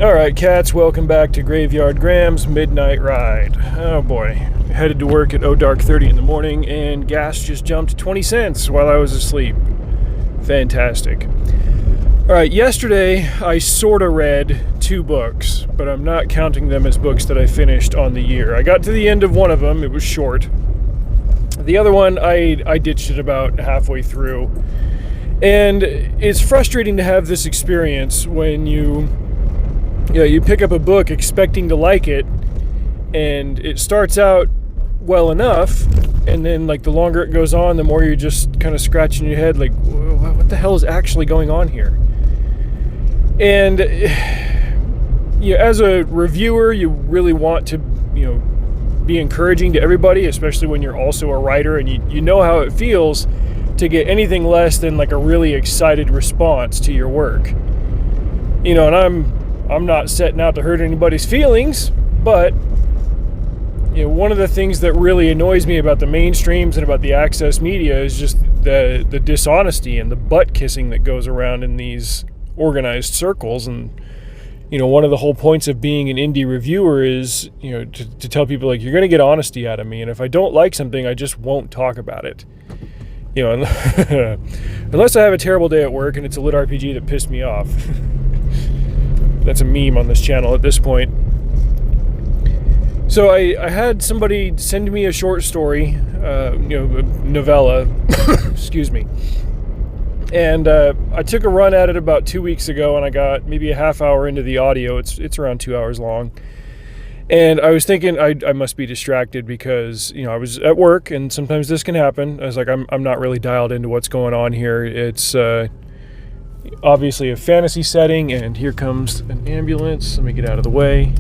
Alright, cats, welcome back to Graveyard Graham's Midnight Ride. Oh boy, headed to work at dark 30 in the morning, and gas just jumped 20 cents while I was asleep. Fantastic. Alright, yesterday I sorta read 2 books, but I'm not counting them as books that I finished on the year. I got to the end of one of them, it was short. The other one, I ditched it about halfway through. And it's frustrating to have this experience when you pick up a book expecting to like it, and it starts out well enough, and then like the longer it goes on, the more you're just kind of scratching your head like, what the hell is actually going on here? And as a reviewer, you really want to be encouraging to everybody, especially when you're also a writer and you know how it feels to get anything less than like a really excited response to your work. And I'm not setting out to hurt anybody's feelings, but one of the things that really annoys me about the mainstreams and about the access media is just the dishonesty and the butt kissing that goes around in these organized circles. And one of the whole points of being an indie reviewer is to tell people, like, you're going to get honesty out of me, and if I don't like something, I just won't talk about it. Unless I have a terrible day at work and it's a lit RPG that pissed me off. That's a meme on this channel at this point. So I had somebody send me a short story, a novella, excuse me. And I took a run at it about 2 weeks ago, and I got maybe a half hour into the audio. It's around 2 hours long. And I was thinking I must be distracted because, I was at work, and sometimes this can happen. I was like, I'm not really dialed into what's going on here. It's obviously a fantasy setting, and here comes an ambulance. Let me get out of the way.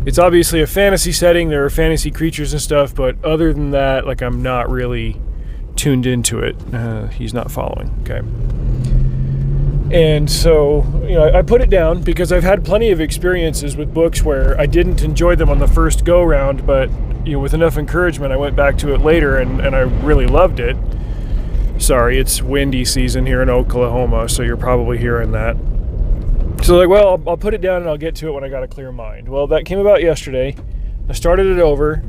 It's obviously a fantasy setting. There are fantasy creatures and stuff, but other than that, like, I'm not really tuned into it. He's not following. Okay. And so, I put it down because I've had plenty of experiences with books where I didn't enjoy them on the first go-round, but, with enough encouragement, I went back to it later, and I really loved it. Sorry, it's windy season here in Oklahoma, so you're probably hearing that. So like, well, I'll put it down and I'll get to it when I got a clear mind. Well, that came about yesterday. I started it over.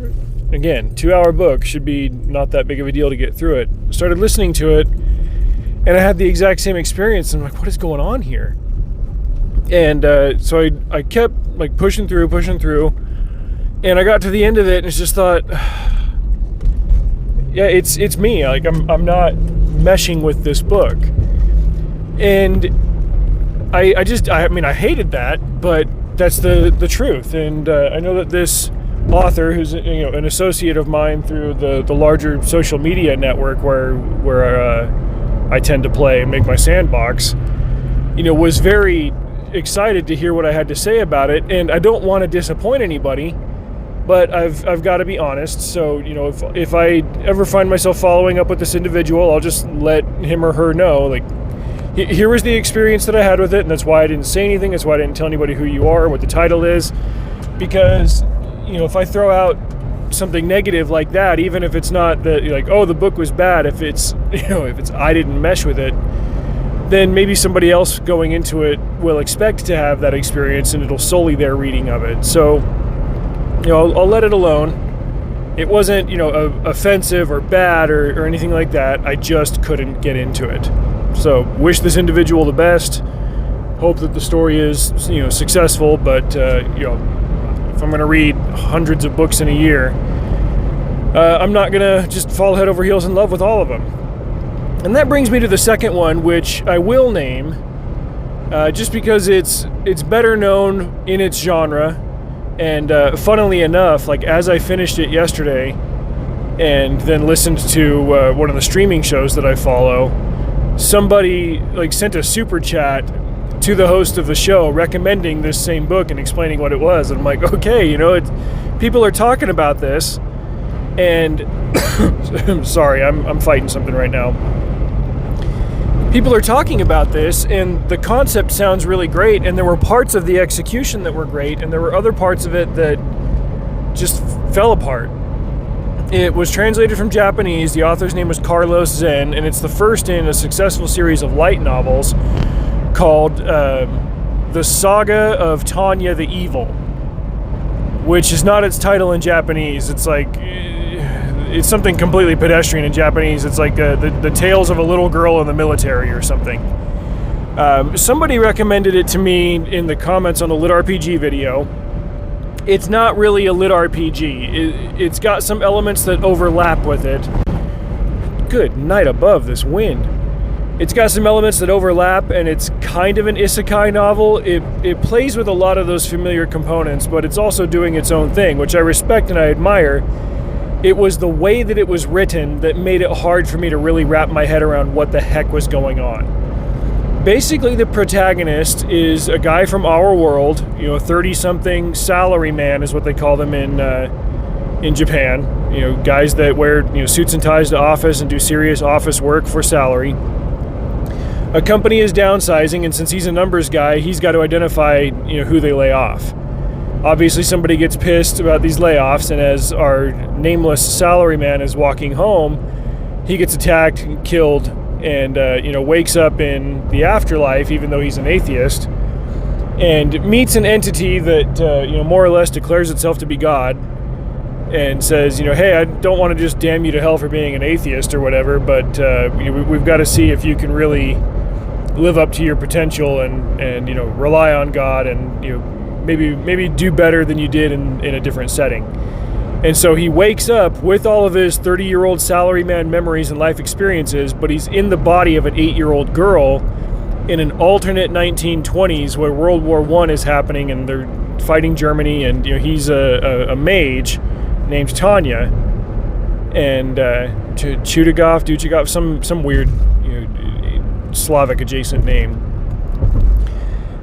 Again, 2-hour book should be not that big of a deal to get through it. Started listening to it, and I had the exact same experience. I'm like, what is going on here? And so I kept like pushing through, and I got to the end of it, and it's just thought, yeah, it's me. Like, I'm not meshing with this book. And I hated that, but that's the truth. And I know that this author, who's an associate of mine through the larger social media network where I tend to play and make my sandbox, was very excited to hear what I had to say about it. And I don't want to disappoint anybody, but I've got to be honest. So, if I ever find myself following up with this individual, I'll just let him or her know, like, here was the experience that I had with it, and that's why I didn't say anything. That's why I didn't tell anybody who you are or what the title is. Because, if I throw out something negative like that, even if it's not that, like, oh, the book was bad, if it's I didn't mesh with it, then maybe somebody else going into it will expect to have that experience, and it'll sully their reading of it. So, I'll let it alone. It wasn't, offensive or bad or anything like that. I just couldn't get into it. So, wish this individual the best. Hope that the story is, successful. But, if I'm going to read hundreds of books in a year, I'm not going to just fall head over heels in love with all of them. And that brings me to the second one, which I will name, just because it's better known in its genre. And funnily enough, like, as I finished it yesterday and then listened to one of the streaming shows that I follow, somebody like sent a super chat to the host of the show recommending this same book and explaining what it was. And I'm like, okay, people are talking about this, and I'm sorry, I'm fighting something right now. People are talking about this, and the concept sounds really great, and there were parts of the execution that were great, and there were other parts of it that just fell apart. It was translated from Japanese. The author's name was Carlos Zen, and it's the first in a successful series of light novels called The Saga of Tanya the Evil, which is not its title in Japanese. It's like, it's something completely pedestrian in Japanese. It's like the tales of a little girl in the military or something. Somebody recommended it to me in the comments on the Lit RPG video. It's not really a lit RPG. It's got some elements that overlap with it. Good night above this wind. It's got some elements that overlap, and it's kind of an isekai novel. It plays with a lot of those familiar components, but it's also doing its own thing, which I respect and I admire. It was the way that it was written that made it hard for me to really wrap my head around what the heck was going on. Basically, the protagonist is a guy from our world, 30-something salaryman is what they call them in Japan. Guys that wear suits and ties to office and do serious office work for salary. A company is downsizing, and since he's a numbers guy, he's got to identify who they lay off. Obviously, somebody gets pissed about these layoffs, and as our nameless salaryman is walking home, he gets attacked and killed. And wakes up in the afterlife, even though he's an atheist, and meets an entity that more or less declares itself to be God, and says, hey, I don't want to just damn you to hell for being an atheist or whatever, but we've got to see if you can really live up to your potential and rely on God and maybe do better than you did in a different setting. And so he wakes up with all of his 30-year-old salaryman memories and life experiences, but he's in the body of an 8-year-old girl in an alternate 1920s where World War I is happening and they're fighting Germany, and he's a mage named Tanya, and Chudagov, some weird Slavic adjacent name.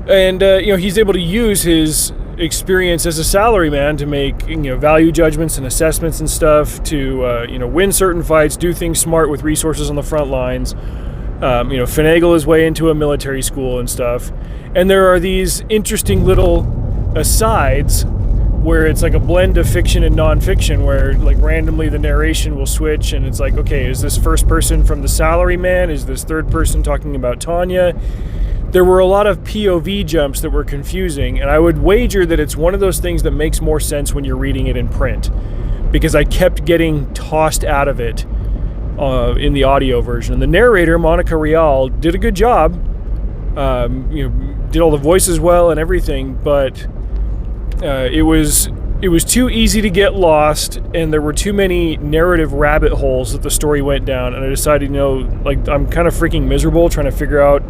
And he's able to use his experience as a salaryman to make value judgments and assessments and stuff to win certain fights, do things smart with resources on the front lines, finagle his way into a military school and stuff. And there are these interesting little asides where it's like a blend of fiction and non-fiction, where like randomly the narration will switch and it's like, okay, is this first person from the salaryman? Is this third person talking about Tanya? There were a lot of POV jumps that were confusing, and I would wager that it's one of those things that makes more sense when you're reading it in print, because I kept getting tossed out of it in the audio version. And the narrator, Monica Rial, did a good job, did all the voices well and everything, but it was too easy to get lost, and there were too many narrative rabbit holes that the story went down, and I decided, I'm kind of freaking miserable trying to figure out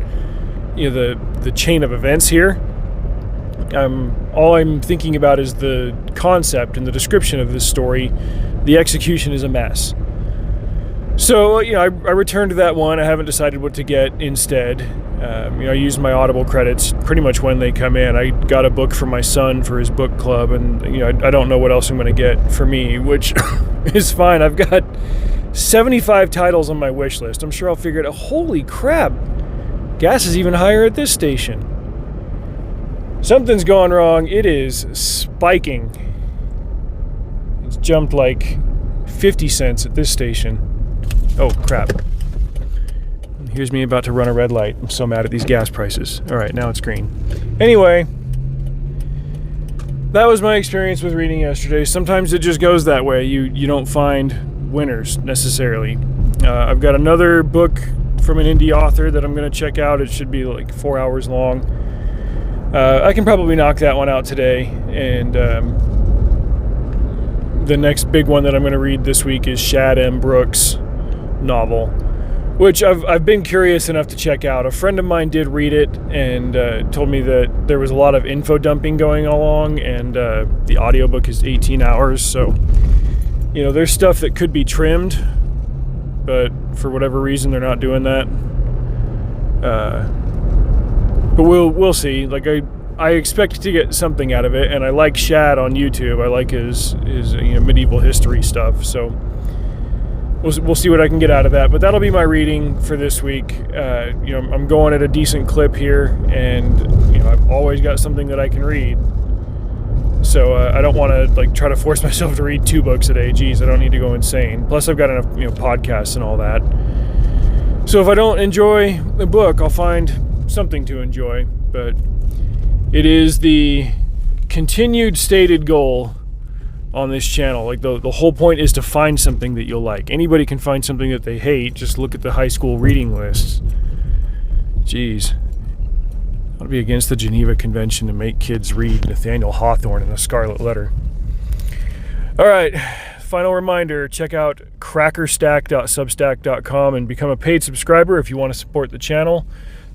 the chain of events here. All I'm thinking about is the concept and the description of this story. The execution is a mess. So, I returned to that one. I haven't decided what to get instead. I used my Audible credits pretty much when they come in. I got a book for my son for his book club, and I don't know what else I'm going to get for me, which is fine. I've got 75 titles on my wish list. I'm sure I'll figure it out. Holy crap! Gas is even higher at this station. Something's gone wrong. It is spiking. It's jumped like 50 cents at this station. Oh, crap. Here's me about to run a red light. I'm so mad at these gas prices. All right, now it's green. Anyway, that was my experience with reading yesterday. Sometimes it just goes that way. You don't find winners necessarily. I've got another book from an indie author that I'm going to check out. It should be like 4 hours long. I can probably knock that one out today. And the next big one that I'm going to read this week is Shad M. Brooks' novel, which I've been curious enough to check out. A friend of mine did read it and told me that there was a lot of info dumping going along, and the audiobook is 18 hours. So, there's stuff that could be trimmed, but for whatever reason they're not doing that. But we'll see. Like I expect to get something out of it, and I like Shad on YouTube. I like his medieval history stuff. So we'll see what I can get out of that. But that'll be my reading for this week. I'm going at a decent clip here, and I've always got something that I can read. So I don't want to try to force myself to read 2 books a day. Geez, I don't need to go insane. Plus, I've got enough podcasts and all that. So if I don't enjoy the book, I'll find something to enjoy. But it is the continued stated goal on this channel. Like the whole point is to find something that you'll like. Anybody can find something that they hate. Just look at the high school reading lists. Jeez. I'd be against the Geneva Convention to make kids read Nathaniel Hawthorne in a Scarlet Letter. All right, final reminder, check out crackerstack.substack.com and become a paid subscriber if you want to support the channel.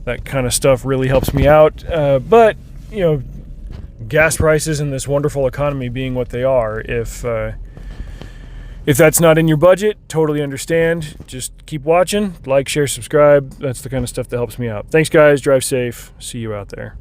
That kind of stuff really helps me out. But, you know, gas prices and this wonderful economy being what they are, if that's not in your budget, totally understand. Just keep watching, like, share, subscribe. That's the kind of stuff that helps me out. Thanks, guys. Drive safe. See you out there.